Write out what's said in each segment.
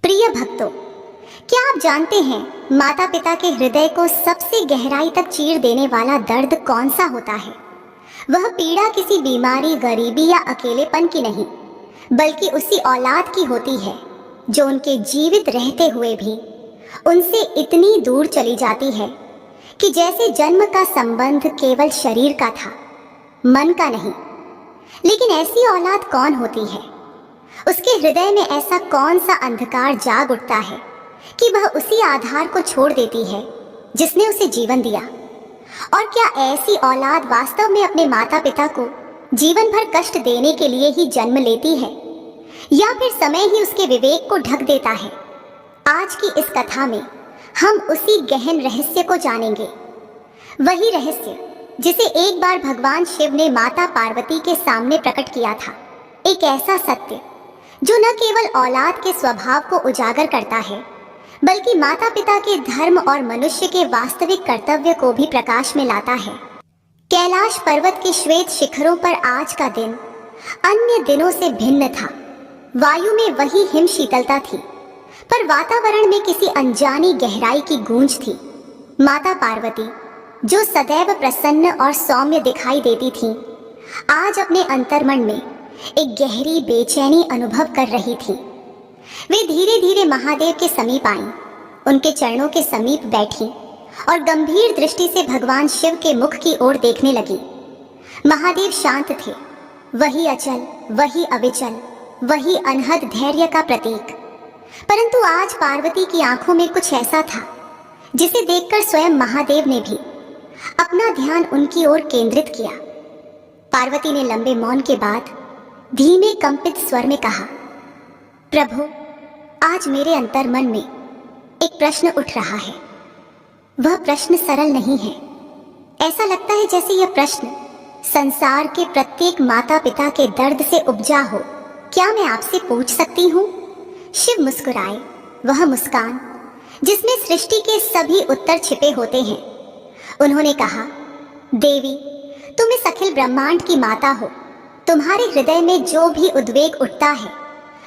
प्रिय भक्तों, क्या आप जानते हैं माता पिता के हृदय को सबसे गहराई तक चीर देने वाला दर्द कौन सा होता है? वह पीड़ा किसी बीमारी, गरीबी या अकेलेपन की नहीं, बल्कि उसी औलाद की होती है जो उनके जीवित रहते हुए भी उनसे इतनी दूर चली जाती है कि जैसे जन्म का संबंध केवल शरीर का था, मन का नहीं। लेकिन ऐसी औलाद कौन होती है? उसके हृदय में ऐसा कौन सा अंधकार जाग उठता है कि वह उसी आधार को छोड़ देती है जिसने उसे जीवन दिया? और क्या ऐसी औलाद वास्तव में अपने माता पिता को जीवन भर कष्ट देने के लिए ही जन्म लेती है, या फिर समय ही उसके विवेक को ढक देता है? आज की इस कथा में हम उसी गहन रहस्य को जानेंगे, वही रहस्य जिसे एक बार भगवान शिव ने माता पार्वती के सामने प्रकट किया था। एक ऐसा सत्य जो न केवल औलाद के स्वभाव को उजागर करता है, बल्कि माता पिता के धर्म और मनुष्य के वास्तविक कर्तव्य को भी प्रकाश में लाता है। कैलाश पर्वत के श्वेत शिखरों पर आज का दिन अन्य दिनों से भिन्न था। वायु में वही हिम शीतलता थी, पर वातावरण में किसी अनजानी गहराई की गूंज थी। माता पार्वती, जो सदैव प्रसन्न और सौम्य दिखाई देती थी, आज अपने अंतर्मन में एक गहरी बेचैनी अनुभव कर रही थी। वे धीरे धीरे महादेव के समीप आईं, उनके चरणों के समीप बैठी और गंभीर दृष्टि से भगवान शिव के मुख की ओर देखने लगी। महादेव शांत थे, वही अचल, वही अविचल, वही अनहद धैर्य का प्रतीक। परंतु आज पार्वती की आंखों में कुछ ऐसा था जिसे देखकर स्वयं महादेव ने भी अपना ध्यान उनकी ओर केंद्रित किया। पार्वती ने लंबे मौन के बाद धीमे कंपित स्वर में कहा, प्रभु, आज मेरे अंतर्मन में एक प्रश्न उठ रहा है। वह प्रश्न सरल नहीं है। ऐसा लगता है जैसे यह प्रश्न संसार के प्रत्येक माता पिता के दर्द से उपजा हो। क्या मैं आपसे पूछ सकती हूँ? शिव मुस्कुराए, वह मुस्कान जिसमें सृष्टि के सभी उत्तर छिपे होते हैं। उन्होंने कहा, देवी, तुम इस अखिल ब्रह्मांड की माता हो। तुम्हारे हृदय में जो भी उद्वेग उठता है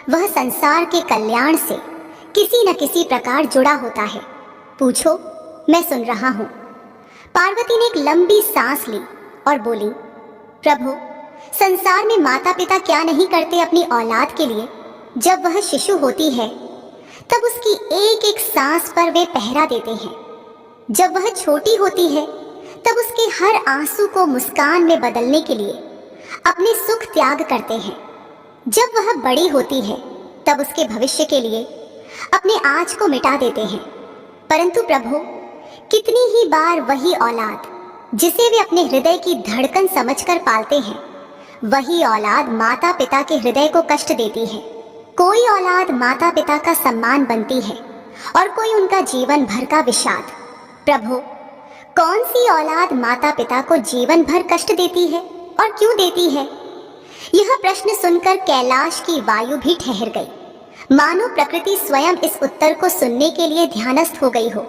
वह संसार के कल्याण से किसी न किसी प्रकार जुड़ा होता है। पूछो, मैं सुन रहा हूँ। पार्वती ने एक लंबी सांस ली और बोली, प्रभु, संसार में माता पिता क्या नहीं करते अपनी औलाद के लिए। जब वह शिशु होती है तब उसकी एक एक सांस पर वे पहरा देते हैं। जब वह छोटी होती है तब उसके हर आंसू को मुस्कान में बदलने के लिए अपने सुख त्याग करते हैं। जब वह बड़ी होती है तब उसके भविष्य के लिए अपने आज को मिटा देते हैं। परंतु प्रभु, कितनी ही बार वही औलाद जिसे वे अपने हृदय की धड़कन समझकर पालते हैं, वही औलाद माता पिता के हृदय को कष्ट देती है। कोई औलाद माता पिता का सम्मान बनती है और कोई उनका जीवन भर का विषाद। प्रभु, कौन सी औलाद माता पिता को जीवन भर कष्ट देती है और क्यों देती है? यह प्रश्न सुनकर कैलाश की वायु भी ठहर गई, मानो प्रकृति स्वयं इस उत्तर को सुनने के लिए ध्यानस्थ हो गई हो।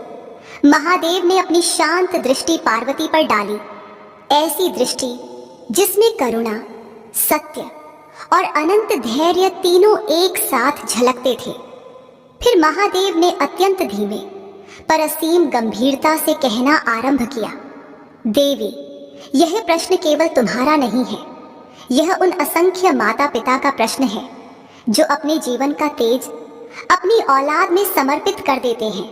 महादेव ने अपनी शांत दृष्टि पार्वती पर डाली, ऐसी दृष्टि जिसमें करुणा, सत्य और अनंत धैर्य तीनों एक साथ झलकते थे। फिर महादेव ने अत्यंत धीमे पर असीम गंभीरता से कहना आरंभ किया, देवी, यह प्रश्न केवल तुम्हारा नहीं है। यह उन असंख्य माता पिता का प्रश्न है जो अपने जीवन का तेज अपनी औलाद में समर्पित कर देते हैं,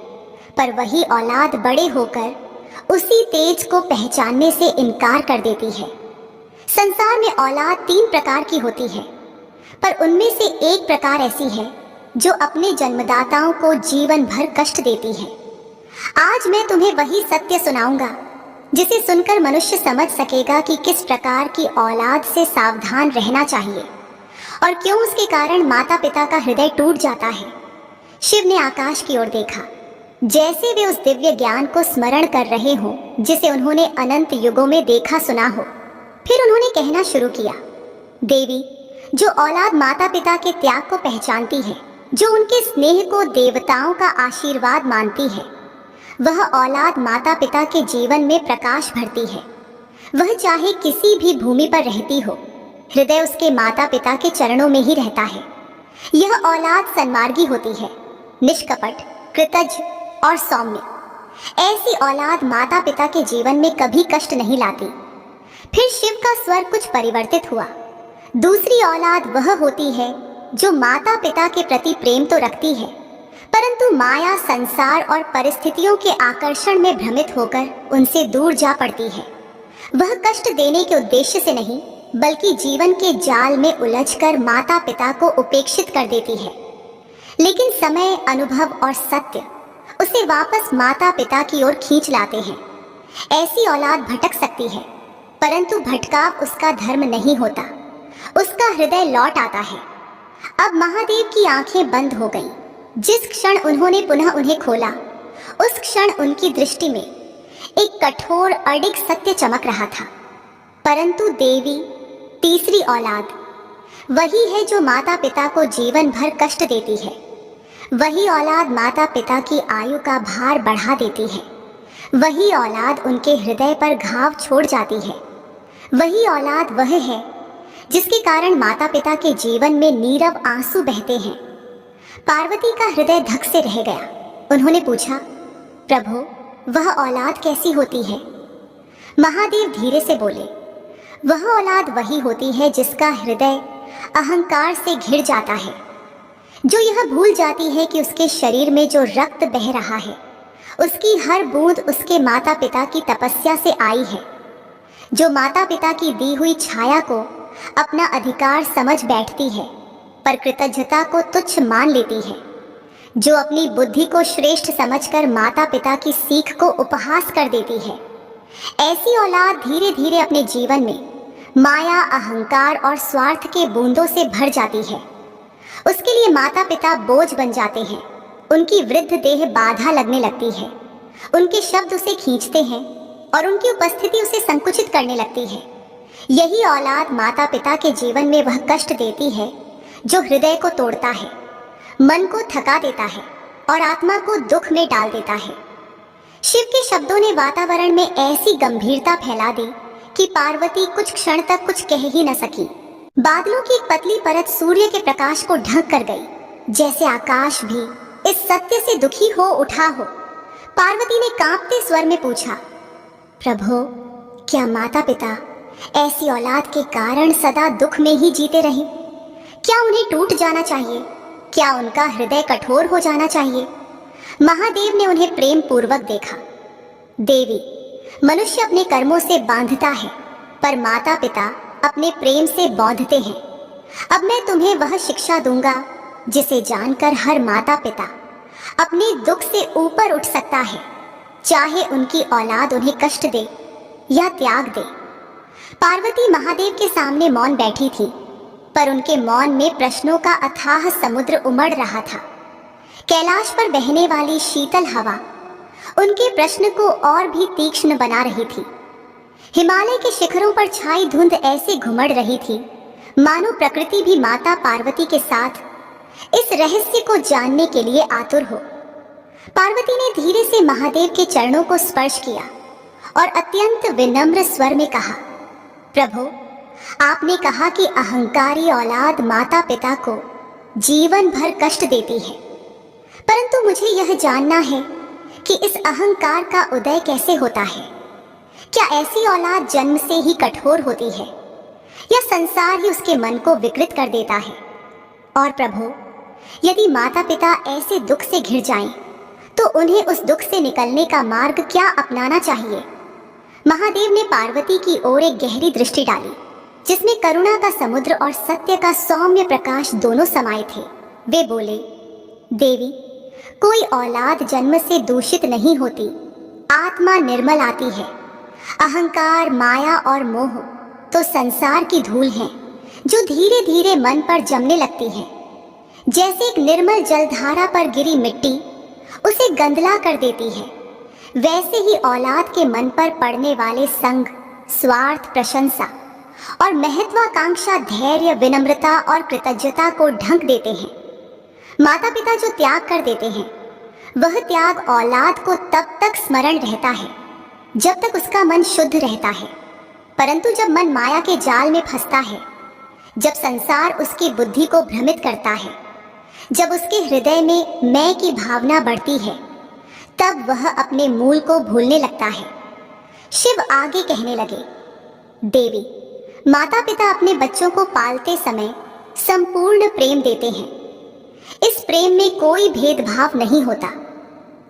पर वही औलाद बड़े होकर उसी तेज को पहचानने से इनकार कर देती है। संसार में औलाद 3 प्रकार की होती है, पर उनमें से एक प्रकार ऐसी है जो अपने जन्मदाताओं को जीवन भर कष्ट देती है। आज मैं तुम्हें वही सत्य सुनाऊंगा जिसे सुनकर मनुष्य समझ सकेगा कि किस प्रकार की औलाद से सावधान रहना चाहिए और क्यों उसके कारण माता पिता का हृदय टूट जाता है। शिव ने आकाश की ओर देखा, जैसे वे उस दिव्य ज्ञान को स्मरण कर रहे हों जिसे उन्होंने अनंत युगों में देखा सुना हो। फिर उन्होंने कहना शुरू किया, देवी, जो औलाद माता पिता के त्याग को पहचानती है, जो उनके स्नेह को देवताओं का आशीर्वाद मानती है, वह औलाद माता पिता के जीवन में प्रकाश भरती है। वह चाहे किसी भी भूमि पर रहती हो, हृदय उसके माता पिता के चरणों में ही रहता है। यह औलाद सन्मार्गी होती है, निष्कपट, कृतज्ञ और सौम्य। ऐसी औलाद माता पिता के जीवन में कभी कष्ट नहीं लाती। फिर शिव का स्वर कुछ परिवर्तित हुआ। दूसरी औलाद वह होती है जो माता पिता के प्रति प्रेम तो रखती है, परंतु माया, संसार और परिस्थितियों के आकर्षण में भ्रमित होकर उनसे दूर जा पड़ती है। वह कष्ट देने के उद्देश्य से नहीं, बल्कि जीवन के जाल में उलझकर माता पिता को उपेक्षित कर देती है। लेकिन समय, अनुभव और सत्य उसे वापस माता पिता की ओर खींच लाते हैं। ऐसी औलाद भटक सकती है, परंतु भटकाव उसका धर्म नहीं होता, उसका हृदय लौट आता है। अब महादेव की आंखें बंद हो गईं। जिस क्षण उन्होंने पुनः उन्हें खोला, उस क्षण उनकी दृष्टि में एक कठोर अडिग सत्य चमक रहा था। परंतु देवी, तीसरी औलाद, वही है जो माता पिता को जीवन भर कष्ट देती है। वही औलाद माता पिता की आयु का भार बढ़ा देती है। वही औलाद उनके हृदय पर घाव छोड़ जाती है। वही औलाद वह है जिसके कारण माता पिता के जीवन में नीरव आंसू बहते हैं। पार्वती का हृदय धक से रह गया। उन्होंने पूछा, प्रभु, वह औलाद कैसी होती है? महादेव धीरे से बोले, वह औलाद वही होती है जिसका हृदय अहंकार से घिर जाता है, जो यह भूल जाती है कि उसके शरीर में जो रक्त बह रहा है, उसकी हर बूंद उसके माता पिता की तपस्या से आई है, जो माता पिता की दी हुई छाया को अपना अधिकार समझ बैठती है पर कृतज्ञता को तुच्छ मान लेती है, जो अपनी बुद्धि को श्रेष्ठ समझकर माता पिता की सीख को उपहास कर देती है। ऐसी औलाद धीरे धीरे अपने जीवन में माया, अहंकार और स्वार्थ के बूंदों से भर जाती है। उसके लिए माता पिता बोझ बन जाते हैं। उनकी वृद्ध देह बाधा लगने लगती है। उनके शब्द उसे खींचते हैं और उनकी उपस्थिति उसे संकुचित करने लगती है। यही औलाद माता पिता के जीवन में वह कष्ट देती है जो हृदय को तोड़ता है, मन को थका देता है और आत्मा को दुख में डाल देता है। शिव के शब्दों ने वातावरण में ऐसी गंभीरता फैला दी कि पार्वती कुछ क्षण तक कुछ कह ही न सकी। बादलों की एक पतली परत सूर्य के प्रकाश को ढक कर गई, जैसे आकाश भी इस सत्य से दुखी हो उठा हो। पार्वती ने कांपते स्वर में पूछा, प्रभु, क्या माता पिता ऐसी औलाद के कारण सदा दुख में ही जीते रहे? क्या उन्हें टूट जाना चाहिए? क्या उनका हृदय कठोर हो जाना चाहिए? महादेव ने उन्हें प्रेम पूर्वक देखा। देवी, मनुष्य अपने कर्मों से बांधता है, पर माता पिता अपने प्रेम से बौंधते हैं। अब मैं तुम्हें वह शिक्षा दूंगा जिसे जानकर हर माता पिता अपने दुख से ऊपर उठ सकता है, चाहे उनकी औलाद उन्हें कष्ट दे या त्याग दे। पार्वती महादेव के सामने मौन बैठी थी, पर उनके मौन में प्रश्नों का अथाह समुद्र उमड़ रहा था। कैलाश पर बहने वाली शीतल हवा उनके प्रश्न को और भी तीक्ष्ण बना रही थी। हिमालय के शिखरों पर छाई धुंध ऐसे घुमड़ रही थी मानो प्रकृति भी माता पार्वती के साथ इस रहस्य को जानने के लिए आतुर हो। पार्वती ने धीरे से महादेव के चरणों को स्पर्श किया और अत्यंत विनम्र स्वर में कहा, प्रभु, आपने कहा कि अहंकारी औलाद माता पिता को जीवन भर कष्ट देती है, परंतु मुझे यह जानना है कि इस अहंकार का उदय कैसे होता है। क्या ऐसी औलाद जन्म से ही कठोर होती है या संसार ही उसके मन को विकृत कर देता है? और प्रभु, यदि माता पिता ऐसे दुख से घिर जाएं, तो उन्हें उस दुख से निकलने का मार्ग क्या अपनाना चाहिए? महादेव ने पार्वती की ओर एक गहरी दृष्टि डाली, जिसमें करुणा का समुद्र और सत्य का सौम्य प्रकाश दोनों समाये थे। वे बोले, देवी, कोई औलाद जन्म से दूषित नहीं होती, आत्मा निर्मल आती है। अहंकार, माया और मोह तो संसार की धूल है जो धीरे धीरे मन पर जमने लगती है। जैसे एक निर्मल जलधारा पर गिरी मिट्टी उसे गंदला कर देती है, वैसे ही औलाद के मन पर पड़ने वाले संग, स्वार्थ, प्रशंसा और महत्वाकांक्षा धैर्य, विनम्रता और कृतज्ञता को ढंक देते हैं। माता पिता जो त्याग कर देते हैं, वह त्याग औलाद को तब तक स्मरण रहता है जब तक उसका मन शुद्ध रहता है, परंतु जब मन माया के जाल में फंसता है, जब संसार उसकी बुद्धि को भ्रमित करता है, जब उसके हृदय में मैं की भावना बढ़ती है, तब वह अपने मूल को भूलने लगता है। शिव आगे कहने लगे, देवी, माता पिता अपने बच्चों को पालते समय संपूर्ण प्रेम देते हैं। इस प्रेम में कोई भेदभाव नहीं होता,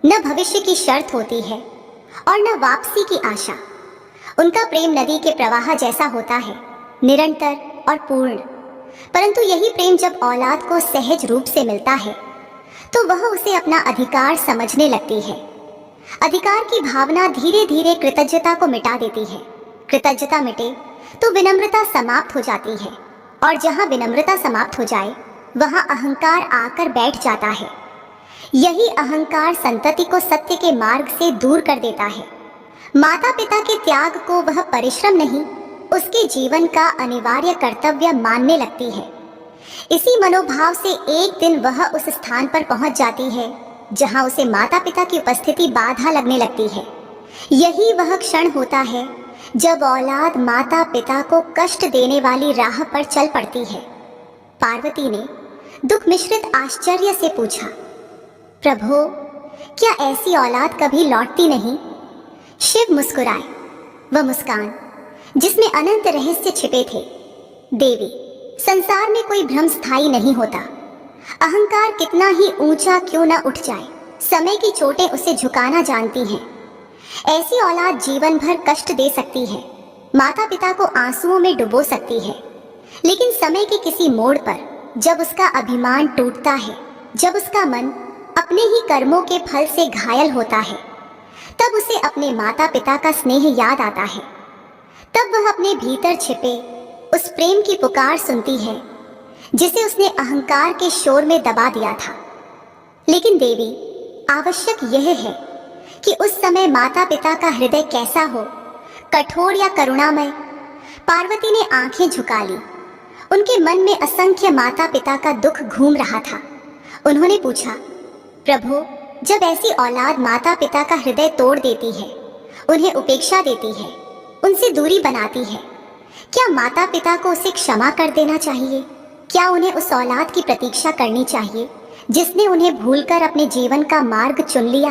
न भविष्य की शर्त होती है और न वापसी की आशा। उनका प्रेम नदी के प्रवाह जैसा होता है, निरंतर और पूर्ण। परंतु यही प्रेम जब औलाद को सहज रूप से मिलता है, तो वह उसे अपना अधिकार समझने लगती है। अधिकार की भावना धीरे धीरे कृतज्ञता को मिटा देती है। कृतज्ञता मिटे तो विनम्रता समाप्त हो जाती है, और जहाँ विनम्रता समाप्त हो जाए, वहाँ अहंकार आकर बैठ जाता है। यही अहंकार संतति को सत्य के मार्ग से दूर कर देता है। माता पिता के त्याग को वह परिश्रम नहीं, उसके जीवन का अनिवार्य कर्तव्य मानने लगती है। इसी मनोभाव से एक दिन वह उस स्थान पर पहुंच जाती है जहां उसे माता पिता की उपस्थिति बाधा लगने लगती है। यही वह क्षण होता है जब औलाद माता पिता को कष्ट देने वाली राह पर चल पड़ती है। पार्वती ने दुख मिश्रित आश्चर्य से पूछा, प्रभु, क्या ऐसी औलाद कभी लौटती नहीं? शिव मुस्कुराए, वह मुस्कान जिसमें अनंत रहस्य छिपे थे। देवी, संसार में कोई भ्रम स्थायी नहीं होता। अहंकार कितना ही ऊंचा क्यों न उठ जाए, समय की चोटें उसे झुकाना जानती हैं। ऐसी औलाद जीवन भर कष्ट दे सकती है, माता पिता को आंसुओं में डुबो सकती है, लेकिन समय के किसी मोड़ पर जब उसका अभिमान टूटता है, जब उसका मन अपने ही कर्मों के फल से घायल होता है, तब उसे अपने माता पिता का स्नेह याद आता है। तब वह अपने भीतर छिपे उस प्रेम की पुकार सुनती है जिसे उसने अहंकार के शोर में दबा दिया था। लेकिन देवी, आवश्यक यह है कि उस समय माता पिता का हृदय कैसा हो, कठोर या करुणामय। पार्वती ने आंखें झुका ली। उनके मन में असंख्य माता पिता का दुख घूम रहा था। उन्होंने पूछा, प्रभु, जब ऐसी औलाद माता पिता का हृदय तोड़ देती है, उन्हें उपेक्षा देती है, उनसे दूरी बनाती है, क्या माता पिता को उसे क्षमा कर देना चाहिए? क्या उन्हें उस औलाद की प्रतीक्षा करनी चाहिए जिसने उन्हें भूलकर अपने जीवन का मार्ग चुन लिया?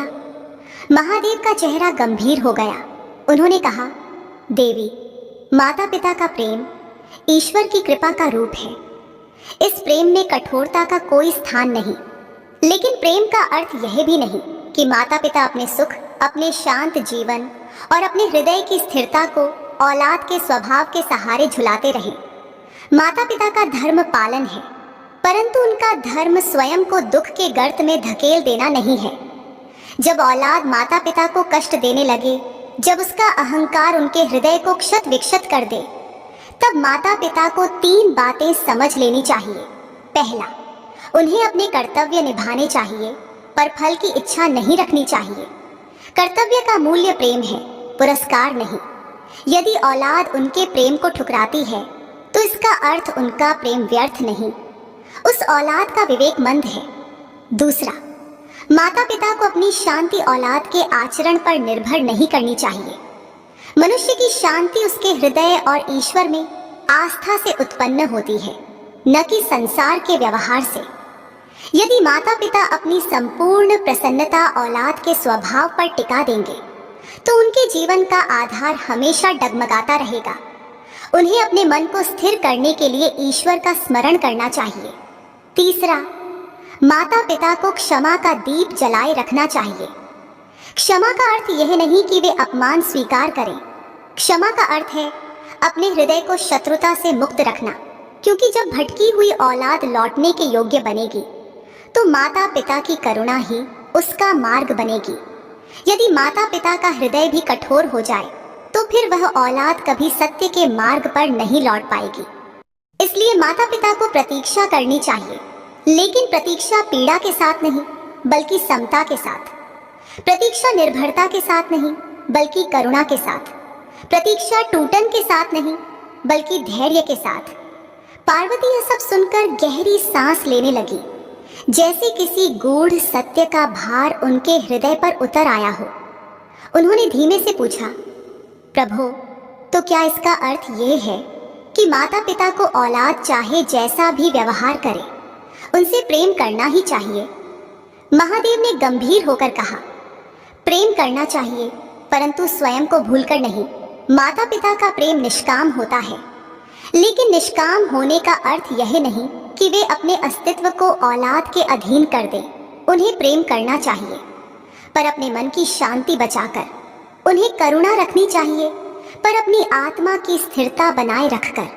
महादेव का चेहरा गंभीर हो गया। उन्होंने कहा, देवी, माता पिता का प्रेम ईश्वर की कृपा का रूप है। इस प्रेम में कठोरता का कोई स्थान नहीं। लेकिन प्रेम का अर्थ यह भी नहीं कि माता पिता अपने सुख, अपने शांत जीवन और अपने हृदय की स्थिरता को औलाद के स्वभाव के सहारे झुलाते रहें। माता पिता का धर्म पालन है, परंतु उनका धर्म स्वयं को दुख के गर्त में धकेल देना नहीं है। जब औलाद माता पिता को कष्ट देने लगे, जब उसका अहंकार उनके हृदय को क्षत विक्षत कर दे, तब माता पिता को 3 बातें समझ लेनी चाहिए। पहला, उन्हें अपने कर्तव्य निभाने चाहिए, पर फल की इच्छा नहीं रखनी चाहिए। कर्तव्य का मूल्य प्रेम है, पुरस्कार नहीं। यदि औलाद उनके प्रेम को ठुकराती है, तो इसका अर्थ उनका प्रेम व्यर्थ नहीं, उस औलाद का विवेक मंद है। दूसरा, माता पिता को अपनी शांति औलाद के आचरण पर निर्भर नहीं करनी चाहिए। मनुष्य की शांति उसके हृदय और ईश्वर में आस्था से उत्पन्न होती है, न कि संसार के व्यवहार से। यदि माता पिता अपनी संपूर्ण प्रसन्नता औलाद के स्वभाव पर टिका देंगे, तो उनके जीवन का आधार हमेशा डगमगाता रहेगा। उन्हें अपने मन को स्थिर करने के लिए ईश्वर का स्मरण करना चाहिए। तीसरा, माता पिता को क्षमा का दीप जलाए रखना चाहिए। क्षमा का अर्थ यह नहीं कि वे अपमान स्वीकार करें। क्षमा का अर्थ है अपने हृदय को शत्रुता से मुक्त रखना, क्योंकि जब भटकी हुई औलाद लौटने के योग्य बनेगी, तो माता पिता की करुणा ही उसका मार्ग बनेगी। यदि माता पिता का हृदय भी कठोर हो जाए, तो फिर वह औलाद कभी सत्य के मार्ग पर नहीं लौट पाएगी। इसलिए माता पिता को प्रतीक्षा करनी चाहिए, लेकिन प्रतीक्षा पीड़ा के साथ नहीं, बल्कि समता के साथ। प्रतीक्षा निर्भरता के साथ नहीं, बल्कि करुणा के साथ। प्रतीक्षा टूटन के साथ नहीं, बल्कि धैर्य के साथ। पार्वती यह सब सुनकर गहरी सांस लेने लगी, जैसे किसी गूढ़ सत्य का भार उनके हृदय पर उतर आया हो। उन्होंने धीमे से पूछा, प्रभु, तो क्या इसका अर्थ ये है कि माता पिता को औलाद चाहे जैसा भी व्यवहार करे, उनसे प्रेम करना ही चाहिए। महादेव ने गंभीर होकर कहा, प्रेम करना चाहिए, परंतु स्वयं को भूलकर नहीं। माता पिता का प्रेम निष्काम होता है, लेकिन निष्काम होने का अर्थ यह नहीं कि वे अपने अस्तित्व को औलाद के अधीन कर दें। उन्हें प्रेम करना चाहिए, पर अपने मन की शांति बचाकर। उन्हें करुणा रखनी चाहिए, पर अपनी आत्मा की स्थिरता बनाए रखकर।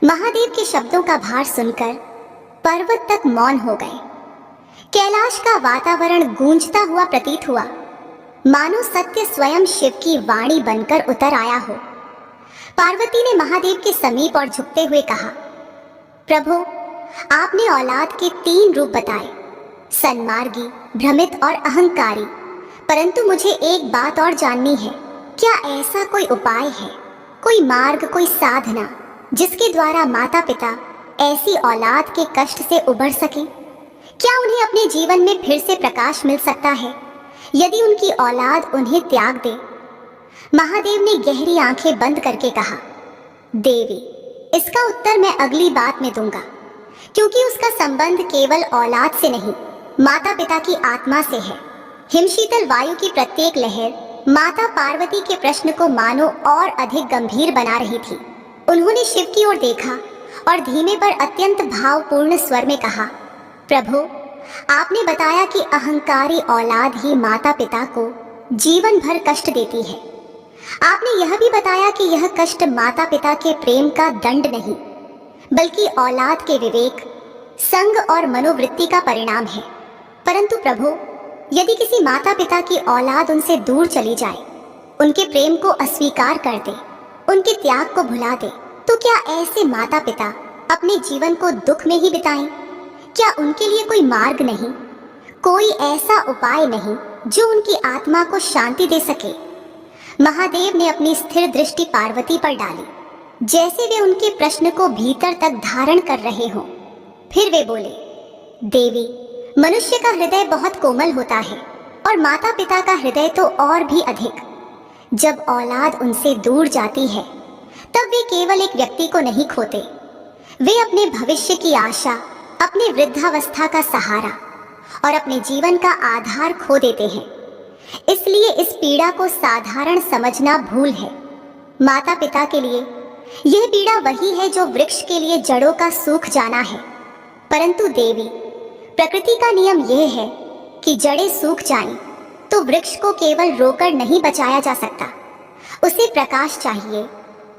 महादेव के शब्दों का भार सुनकर पर्वत तक मौन हो गए। कैलाश का वातावरण गूंजता हुआ प्रतीत हुआ, मानो सत्य स्वयं शिव की वाणी बनकर उतर आया हो। पार्वती ने महादेव के समीप और झुकते हुए कहा, प्रभु, आपने औलाद के 3 रूप बताए, सन्मार्गी, भ्रमित और अहंकारी। परंतु मुझे एक बात और जाननी है, क्या ऐसा कोई उपाय है, कोई मार्ग, कोई साधना जिसके द्वारा माता पिता ऐसी औलाद के कष्ट से उबर सके? क्या उन्हें अपने जीवन में फिर से प्रकाश मिल सकता है यदि उनकी औलाद उन्हें त्याग दे? महादेव ने गहरी आंखें बंद करके कहा, देवी, इसका उत्तर मैं अगली बात में दूंगा, क्योंकि उसका संबंध केवल औलाद से नहीं, माता पिता की आत्मा से है। हिमशीतल वायु की प्रत्येक लहर माता पार्वती के प्रश्न को मानो और अधिक गंभीर बना रही थी। उन्होंने शिव की ओर देखा और धीमे पर अत्यंत भावपूर्ण स्वर में कहा, प्रभु, आपने बताया कि अहंकारी औलाद ही माता पिता को जीवन भर कष्ट देती है। आपने यह भी बताया कि यह कष्ट माता पिता के प्रेम का दंड नहीं, बल्कि औलाद के विवेक, संग और मनोवृत्ति का परिणाम है। परंतु प्रभु, यदि किसी माता पिता की औलाद उनसे दूर चली जाए, उनके प्रेम को अस्वीकार कर दे, उनके त्याग को भुला दे, तो क्या ऐसे माता पिता अपने जीवन को दुख में ही बिताएं? क्या उनके लिए कोई मार्ग नहीं, कोई ऐसा उपाय नहीं जो उनकी आत्मा को शांति दे सके? महादेव ने अपनी स्थिर दृष्टि पार्वती पर डाली, जैसे वे उनके प्रश्न को भीतर तक धारण कर रहे हों। फिर वे बोले, देवी, मनुष्य का हृदय बहुत कोमल होता है और माता पिता का हृदय तो और भी अधिक। जब औलाद उनसे दूर जाती है, तब वे केवल एक व्यक्ति को नहीं खोते, वे अपने भविष्य की आशा, अपने वृद्धावस्था का सहारा और अपने जीवन का आधार खो देते हैं। इसलिए इस पीड़ा को साधारण समझना भूल है। माता पिता के लिए यह पीड़ा वही है जो वृक्ष के लिए जड़ों का सूख जाना है। परंतु देवी, प्रकृति का नियम यह है कि जड़ें सूख जाएं तो वृक्ष को केवल रोकर नहीं बचाया जा सकता। उसे प्रकाश चाहिए,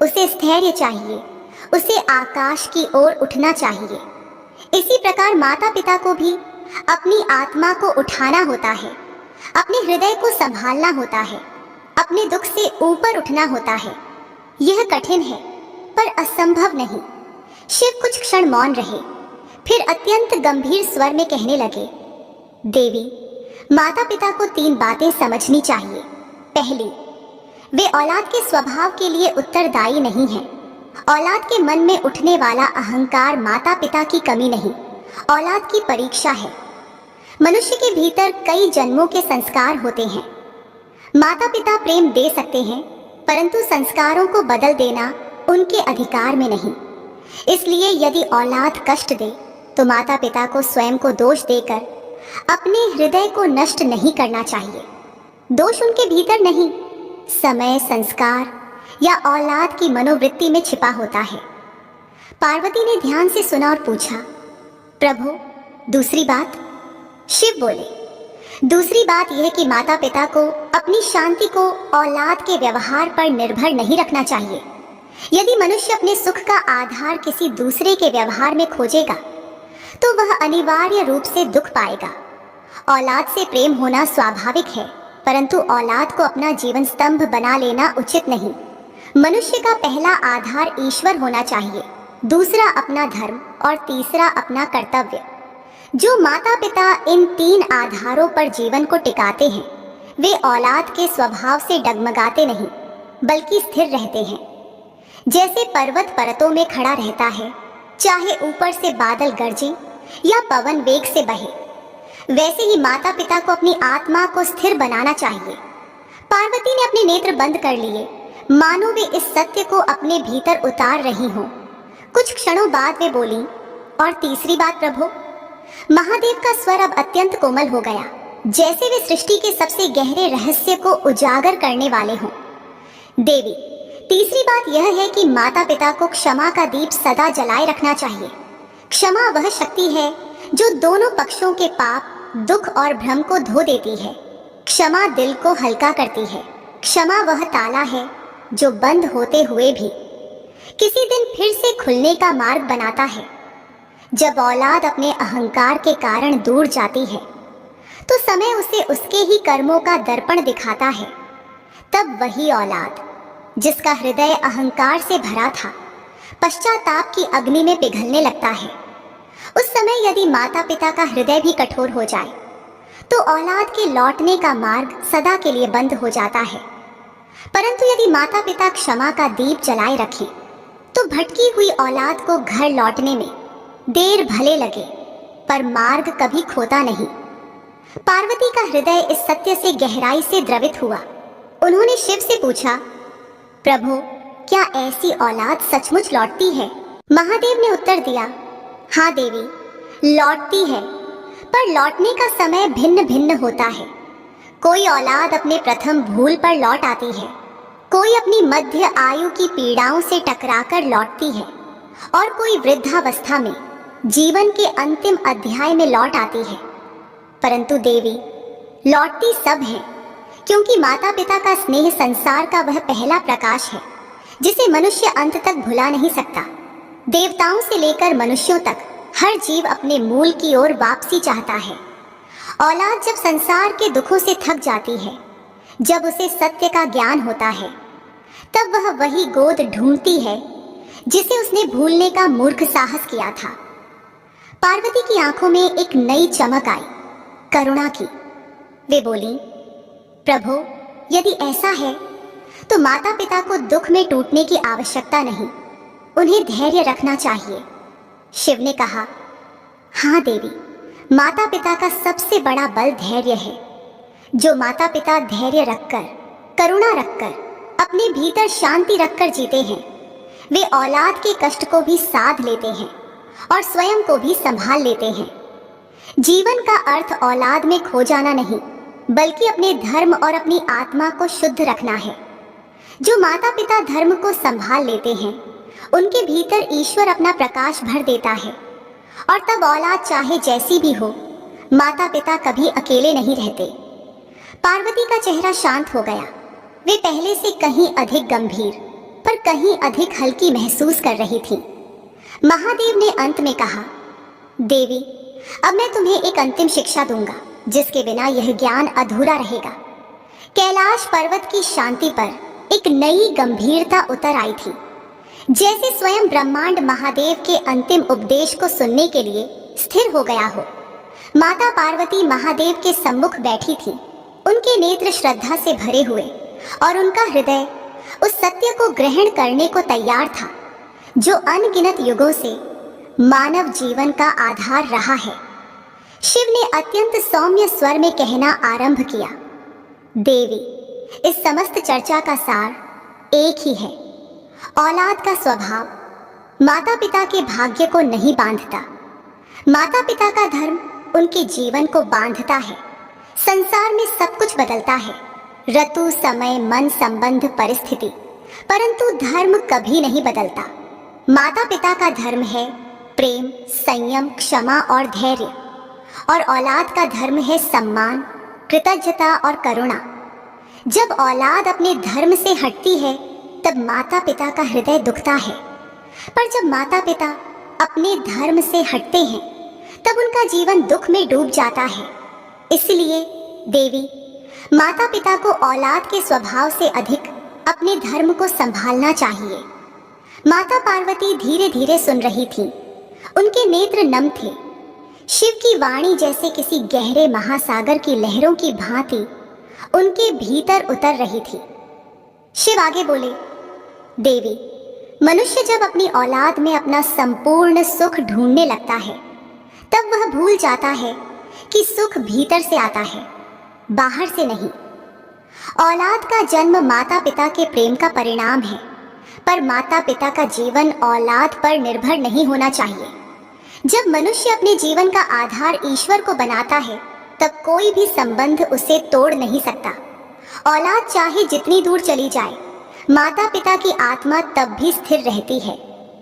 उसे स्थैर्य चाहिए, उसे आकाश की ओर उठना चाहिए। इसी प्रकार माता पिता को भी अपनी आत्मा को उठाना होता है, अपने हृदय को संभालना होता है, अपने दुख से ऊपर उठना होता है। यह कठिन है, पर असंभव नहीं। शिव कुछ क्षण मौन रहे, फिर अत्यंत गंभीर स्वर में कहने लगे, देवी, माता पिता को 3 बातें समझनी चाहिए। पहली, वे औलाद के स्वभाव के लिए उत्तरदायी नहीं हैं। औलाद के मन में उठने वाला अहंकार माता पिता की कमी नहीं, औलाद की परीक्षा है। मनुष्य के भीतर कई जन्मों के संस्कार होते हैं। माता पिता प्रेम दे सकते हैं, परंतु संस्कारों को बदल देना उनके अधिकार में नहीं। इसलिए यदि औलाद कष्ट दे तो माता पिता को स्वयं को दोष देकर अपने हृदय को नष्ट नहीं करना चाहिए। दोष उनके भीतर नहीं, समय, संस्कार या औलाद की मनोवृत्ति में छिपा होता है। पार्वती ने ध्यान से सुना और पूछा, प्रभु, दूसरी बात? शिव बोले, दूसरी बात यह कि माता पिता को अपनी शांति को औलाद के व्यवहार पर निर्भर नहीं रखना चाहिए। यदि मनुष्य अपने सुख का आधार किसी दूसरे के व्यवहार में खोजेगा तो वह अनिवार्य रूप से दुख पाएगा। औलाद से प्रेम होना स्वाभाविक है, परंतु औलाद को अपना जीवन स्तंभ बना लेना उचित नहीं। मनुष्य का पहला आधार ईश्वर होना चाहिए, दूसरा अपना धर्म और तीसरा अपना कर्तव्य। जो माता पिता इन 3 आधारों पर जीवन को टिकाते हैं, वे औलाद के स्वभाव से डगमगाते नहीं, बल्कि स्थिर रहते हैं। जैसे पर्वत परतों में खड़ा रहता है, चाहे ऊपर से बादल गरजे या पवन वेग से बहे, वैसे ही माता पिता को अपनी आत्मा को स्थिर बनाना चाहिए। पार्वती ने अपने नेत्र बंद कर लिए, मानो वे इस सत्य को अपने भीतर उतार रही हों। कुछ क्षणों बाद वे बोली, और तीसरी बात प्रभु? महादेव का स्वर अब अत्यंत कोमल हो गया, जैसे वे सृष्टि के सबसे गहरे रहस्य को उजागर करने वाले हों। देवी, तीसरी बात यह है कि माता पिता को क्षमा का दीप सदा जलाए रखना चाहिए। क्षमा वह शक्ति है जो दोनों पक्षों के पाप, दुख और भ्रम को धो देती है। क्षमा दिल को हल्का करती है। क्षमा वह ताला है जो बंद होते हुए भी किसी दिन फिर से खुलने का मार्ग बनाता है। जब औलाद अपने अहंकार के कारण दूर जाती है तो समय उसे उसके ही कर्मों का दर्पण दिखाता है। तब वही औलाद जिसका हृदय अहंकार से भरा था, पश्चाताप की अग्नि में पिघलने लगता है। उस समय यदि माता पिता का हृदय भी कठोर हो जाए तो औलाद के लौटने का मार्ग सदा के लिए बंद हो जाता है। परंतु यदि माता पिता क्षमा का दीप जलाए रखें तो भटकी हुई औलाद को घर लौटने में देर भले लगे पर मार्ग कभी खोता नहीं। पार्वती का हृदय इस सत्य से गहराई से द्रवित हुआ। उन्होंने शिव से पूछा, प्रभु, क्या ऐसी औलाद सचमुच लौटती है? महादेव ने उत्तर दिया, हाँ देवी, लौटती है, पर लौटने का समय भिन्न भिन्न होता है। कोई औलाद अपने प्रथम भूल पर लौट आती है, कोई अपनी मध्य आयु की पीड़ाओं से टकराकर लौटती है और कोई वृद्धावस्था में जीवन के अंतिम अध्याय में लौट आती है। परंतु देवी, लौटती सब हैं, क्योंकि माता पिता का स्नेह संसार का वह पहला प्रकाश है जिसे मनुष्य अंत तक भुला नहीं सकता। देवताओं से लेकर मनुष्यों तक हर जीव अपने मूल की ओर वापसी चाहता है। औलाद जब संसार के दुखों से थक जाती है, जब उसे सत्य का ज्ञान होता है, तब वह वही गोद ढूंढती है जिसे उसने भूलने का मूर्ख साहस किया था। पार्वती की आंखों में एक नई चमक आई, करुणा की। वे बोली, प्रभु, यदि ऐसा है तो माता पिता को दुख में टूटने की आवश्यकता नहीं, उन्हें धैर्य रखना चाहिए। शिव ने कहा, हाँ देवी, माता पिता का सबसे बड़ा बल धैर्य है। जो माता पिता धैर्य रखकर, करुणा रखकर, अपने भीतर शांति रखकर जीते हैं, वे औलाद के कष्ट को भी साध लेते हैं और स्वयं को भी संभाल लेते हैं। जीवन का अर्थ औलाद में खो जाना नहीं, बल्कि अपने धर्म और अपनी आत्मा को शुद्ध रखना है। जो माता पिता धर्म को संभाल लेते हैं, उनके भीतर ईश्वर अपना प्रकाश भर देता है और तब औलाद चाहे जैसी भी हो, माता पिता कभी अकेले नहीं रहते। पार्वती का चेहरा शांत हो गया। वे पहले से कहीं अधिक गंभीर पर कहीं अधिक हल्की महसूस कर रही थी। महादेव ने अंत में कहा, देवी, अब मैं तुम्हें एक अंतिम शिक्षा दूंगा जिसके बिना यह ज्ञान अधूरा रहेगा। कैलाश पर्वत की शांति पर एक नई गंभीरता उतर आई थी, जैसे स्वयं ब्रह्मांड महादेव के अंतिम उपदेश को सुनने के लिए स्थिर हो गया हो। माता पार्वती महादेव के सम्मुख बैठी थी। उनके नेत्र श्रद्धा से भरे हुए और उनका हृदय उस सत्य को ग्रहण करने को तैयार था जो अनगिनत युगों से मानव जीवन का आधार रहा है। शिव ने अत्यंत सौम्य स्वर में कहना आरंभ किया, देवी, इस समस्त चर्चा का सार एक ही है। औलाद का स्वभाव माता पिता के भाग्य को नहीं बांधता। माता पिता का धर्म उनके जीवन को बांधता है। संसार में सब कुछ बदलता है, ऋतु, समय, मन, संबंध, परिस्थिति, परंतु धर्म कभी नहीं बदलता। माता पिता का धर्म है प्रेम, संयम, क्षमा और धैर्य, और औलाद का धर्म है सम्मान, कृतज्ञता और करुणा। जब औलाद अपने धर्म से हटती है तब माता पिता का हृदय दुखता है, पर जब माता पिता अपने धर्म से हटते हैं तब उनका जीवन दुख में डूब जाता है। इसलिए देवी, माता पिता को औलाद के स्वभाव से अधिक अपने धर्म को संभालना चाहिए। माता पार्वती धीरे धीरे सुन रही थी। उनके नेत्र नम थे। शिव की वाणी जैसे किसी गहरे महासागर की लहरों की भांति उनके भीतर उतर रही थी। शिव आगे बोले, देवी, मनुष्य जब अपनी औलाद में अपना संपूर्ण सुख ढूंढने लगता है तब वह भूल जाता है कि सुख भीतर से आता है, बाहर से नहीं। औलाद का जन्म माता पिता के प्रेम का परिणाम है, पर माता पिता का जीवन औलाद पर निर्भर नहीं होना चाहिए। जब मनुष्य अपने जीवन का आधार ईश्वर को बनाता है, तब कोई भी संबंध उसे तोड़ नहीं सकता। औलाद चाहे जितनी दूर चली जाए, माता पिता की आत्मा तब भी स्थिर रहती है।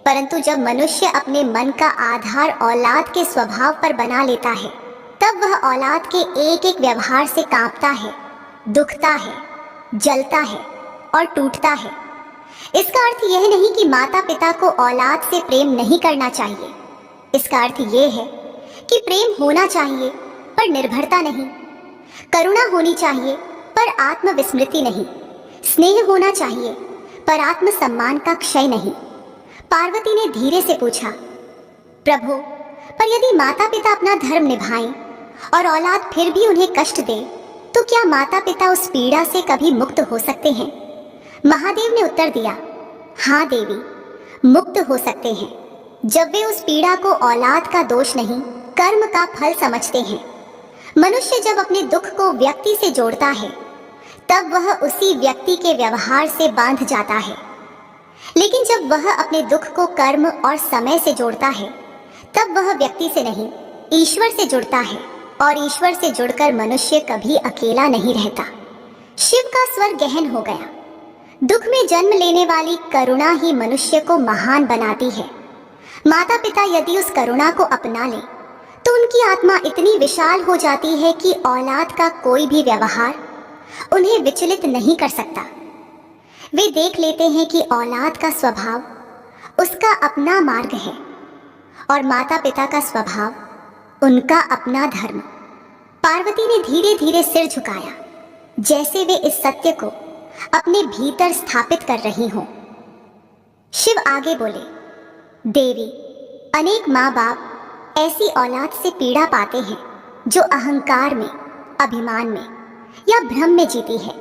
परंतु जब मनुष्य अपने मन का आधार औलाद के स्वभाव पर बना लेता है, तब वह औलाद के एक एक व्यवहार से कांपता है, दुखता है, जलता है और टूटता है। इसका अर्थ यह नहीं कि माता पिता को औलाद से प्रेम नहीं करना चाहिए। इसका अर्थ यह है कि प्रेम होना चाहिए पर निर्भरता नहीं, करुणा होनी चाहिए पर आत्मविस्मृति नहीं, स्नेह होना चाहिए पर आत्मसम्मान का क्षय नहीं। पार्वती ने धीरे से पूछा, प्रभु, पर यदि माता पिता अपना धर्म निभाएं और औलाद फिर भी उन्हें कष्ट दे, तो क्या माता पिता उस पीड़ा से कभी मुक्त हो सकते हैं? महादेव ने उत्तर दिया, हाँ देवी, मुक्त हो सकते हैं, जब वे उस पीड़ा को औलाद का दोष नहीं, कर्म का फल समझते हैं। मनुष्य जब अपने दुख को व्यक्ति से जोड़ता है, तब वह उसी व्यक्ति के व्यवहार से बांध जाता है। लेकिन जब वह अपने दुख को कर्म और समय से जोड़ता है, तब वह व्यक्ति से नहीं, ईश्वर से जुड़ता है। और ईश्वर से जुड़कर मनुष्य कभी अकेला नहीं रहता। शिव का स्वर गहन हो गया। दुख में जन्म लेने वाली करुणा ही मनुष्य को महान बनाती है। माता पिता यदि उस करुणा को अपना ले, तो उनकी आत्मा इतनी विशाल हो जाती है कि औलाद का कोई भी व्यवहार उन्हें विचलित नहीं कर सकता। वे देख लेते हैं कि औलाद का स्वभाव उसका अपना मार्ग है और माता पिता का स्वभाव उनका अपना धर्म। पार्वती ने धीरे धीरे सिर झुकाया, जैसे वे इस सत्य को अपने भीतर स्थापित कर रही हों। शिव आगे बोले, देवी, अनेक माँ बाप ऐसी औलाद से पीड़ा पाते हैं जो अहंकार में, अभिमान में या भ्रम में जीती है।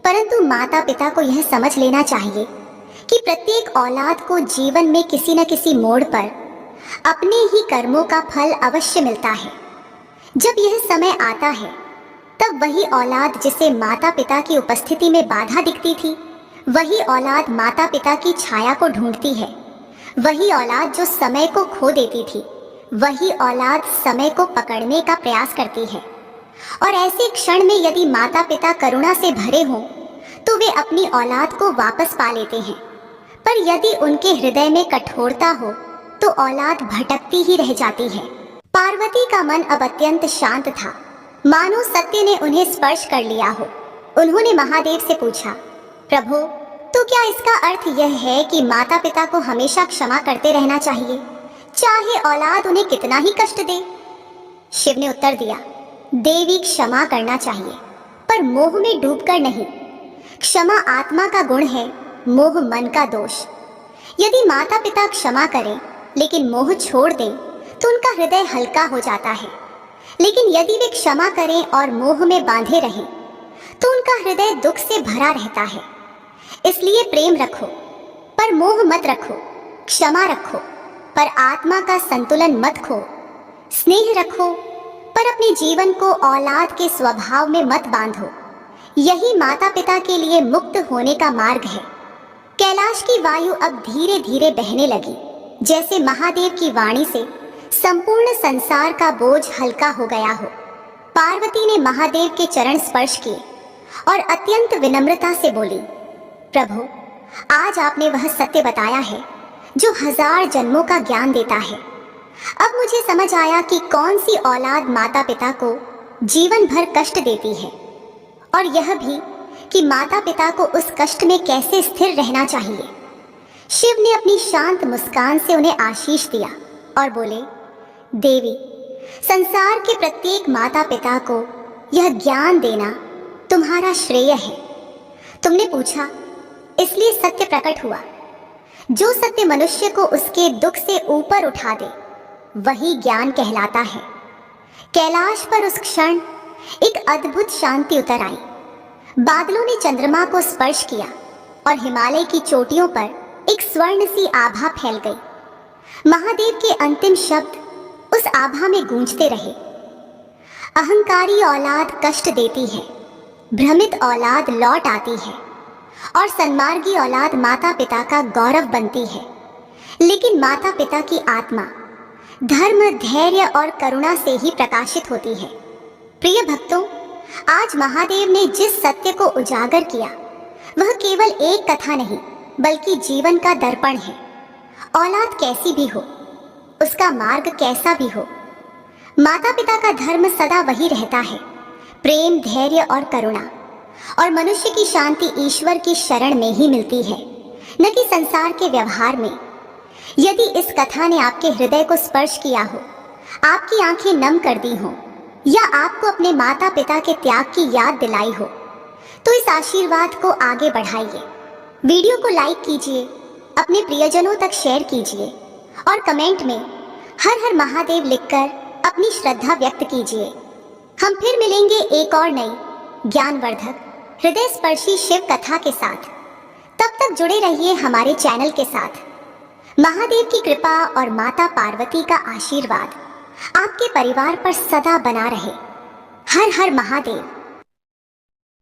परंतु माता पिता को यह समझ लेना चाहिए कि प्रत्येक औलाद को जीवन में किसी न किसी मोड़ पर अपने ही कर्मों का फल अवश्य मिलता है। जब यह समय आता है, तब वही औलाद जिसे माता पिता की उपस्थिति में बाधा दिखती थी, वही औलाद माता पिता की छाया को ढूंढती है। वही औलाद जो समय को खो देती थी, वही औलाद समय को पकड़ने का प्रयास करती है। और ऐसे क्षण में यदि माता पिता करुणा से भरे हों, तो वे अपनी औलाद को वापस पा लेते हैं। पर यदि उनके हृदय में कठोरता हो, तो औलाद भटकती ही रह जाती है। पार्वती का मन अब अत्यंत शांत था, मानो सत्य ने उन्हें स्पर्श कर लिया हो। उन्होंने महादेव से पूछा, प्रभु, तो क्या इसका अर्थ यह है कि माता पिता को हमेशा क्षमा करते रहना चाहिए, चाहे औलाद उन्हें कितना ही कष्ट दे? शिव ने उत्तर दिया, देवी, क्षमा करना चाहिए, पर मोह में डूबकर नहीं। क्षमा आत्मा का गुण है, मोह मन का दोष। यदि माता पिता क्षमा करें लेकिन मोह छोड़ दें, तो उनका हृदय हल्का हो जाता है। लेकिन यदि वे क्षमा करें और मोह में बांधे रहें, तो उनका हृदय दुख से भरा रहता है। इसलिए प्रेम रखो पर मोह मत रखो, क्षमा रखो पर आत्मा का संतुलन मत खो, स्नेह रखो पर अपने जीवन को औलाद के स्वभाव में मत बांधो। यही माता पिता के लिए मुक्त होने का मार्ग है। कैलाश की वायु अब धीरे धीरे बहने लगी, जैसे महादेव की वाणी से संपूर्ण संसार का बोझ हल्का हो गया हो। पार्वती ने महादेव के चरण स्पर्श किए और अत्यंत विनम्रता से बोली, प्रभु, आज आपने वह सत्य बताया है जो 1000 जन्मों का ज्ञान देता है। अब मुझे समझ आया कि कौन सी औलाद माता पिता को जीवन भर कष्ट देती है, और यह भी कि माता पिता को उस कष्ट में कैसे स्थिर रहना चाहिए। शिव ने अपनी शांत मुस्कान से उन्हें आशीष दिया और बोले, देवी, संसार के प्रत्येक माता पिता को यह ज्ञान देना तुम्हारा श्रेय है। तुमने पूछा, इसलिए सत्य प्रकट हुआ। जो सत्य मनुष्य को उसके दुख से ऊपर उठा दे, वही ज्ञान कहलाता है। कैलाश पर उस क्षण एक अद्भुत शांति उतर आई। बादलों ने चंद्रमा को स्पर्श किया और हिमालय की चोटियों पर एक स्वर्ण सी आभा फैल गई। महादेव के अंतिम शब्द उस आभा में गूंजते रहे। अहंकारी औलाद कष्ट देती है, भ्रमित औलाद लौट आती है और सन्मार्गी औलाद माता पिता का गौरव बनती है। लेकिन माता पिता की आत्मा धर्म, धैर्य और करुणा से ही प्रकाशित होती है। प्रिय भक्तों, आज महादेव ने जिस सत्य को उजागर किया वह केवल एक कथा नहीं बल्कि जीवन का दर्पण है। औलाद कैसी भी हो, उसका मार्ग कैसा भी हो, माता पिता का धर्म सदा वही रहता है, प्रेम, धैर्य और करुणा। और मनुष्य की शांति ईश्वर की शरण में ही मिलती है, न कि संसार के व्यवहार में। यदि इस कथा ने आपके हृदय को स्पर्श किया हो, आपकी आंखें नम कर दी हो या आपको अपने माता पिता के त्याग की याद दिलाई हो, तो इस आशीर्वाद को आगे बढ़ाइए। वीडियो को लाइक कीजिए, अपने प्रियजनों तक शेयर कीजिए और कमेंट में हर हर महादेव लिखकर अपनी श्रद्धा व्यक्त कीजिए। हम फिर मिलेंगे एक और नई ज्ञानवर्धक, हृदय स्पर्शी शिव कथा के साथ। तब तक जुड़े रहिए हमारे चैनल के साथ। महादेव की कृपा और माता पार्वती का आशीर्वाद आपके परिवार पर सदा बना रहे। हर हर महादेव।